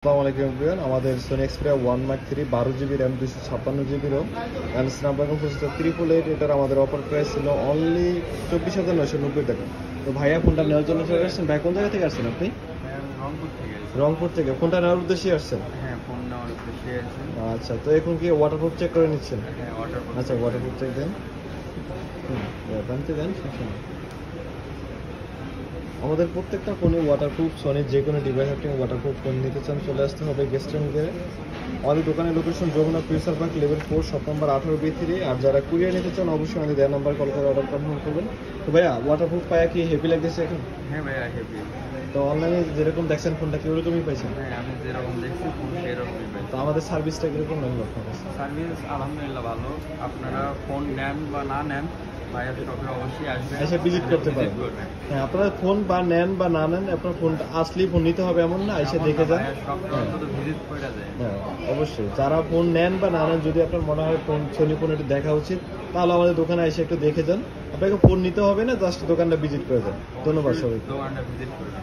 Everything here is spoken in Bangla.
আসসালামু আলাইকুম এভরিওয়ান, আমাদের Sony Xperia 1 mark 3 12 GB RAM 256 GB ROM and Snapdragon processor 888, এটার আমাদের অফার প্রাইস ছিল অনলি 24,990 টাকা। তো ভাইয়া ফোনটা নেওয়ার জন্য চলে আসছেন। ভাই কোন জায়গা থেকে আসছেন আপনি? রংপুর থেকে। ফোনটা নেওয়ার উদ্দেশ্যে আসছেন? আচ্ছা, তো এখন কি ওয়াটারপ্রুফ চেক করে নিচ্ছেন? আচ্ছা, ওয়াটারপ্রুফ চেক দেন। দেন আমাদের প্রত্যেকটা ফোনে ওয়াটারপ্রুফ, সনির যে কোনো ডিভাইস আপনি ওয়াটারপ্রুফ ফোন নিতে চান চলে আসতে হবে গেস্টের মুখে। আমাদের দোকানের location Jamuna future park level 4 shop number 18B3। আর যারা কুরিয়ার নিতে চান অবশ্যই আমাদের দেওয়া নাম্বার কল করে অর্ডার কনফার্ম করবেন। তো ভাইয়া ওয়াটারপ্রুফ পায়া কি হেভি লাগতেছে এখন? হ্যাঁ ভাইয়া হেভি। তো অনলাইনে যেরকম দেখছেন ফোনটা কি ওরকমই পাইছেন? হ্যাঁ, আমি যেরকম দেখছি ফোন সেরকমই পাই। তো আমাদের সার্ভিসটা কিরকম লাগলো আপনার কাছে? সার্ভিস আলহামদুলিল্লাহ ভালো। আপনারা ফোন নেন বা না নেন, ভাইয়া শপে অবশ্যই আসবেন, এসে ভিজিট করতে পারেন। হ্যাঁ, আপনারা ফোন বা নেন বা না নেন, আপনার ফোনটা আসলেই ফোন নিতে হবে এমন না, এসে দেখে যান। হ্যাঁ অবশ্যই, যারা ফোন নেন বা না নেন, যদি আপনার মনে হয় ফোন সোনি ফোন একটু দেখা উচিত, তাহলে আমাদের দোকানে এসে একটু দেখে যান। আপনাকে ফোন নিতে হবে না, জাস্ট দোকানটা ভিজিট করে যান। ধন্যবাদ সবাইকে। দোকানটা ভিজিট করবেন।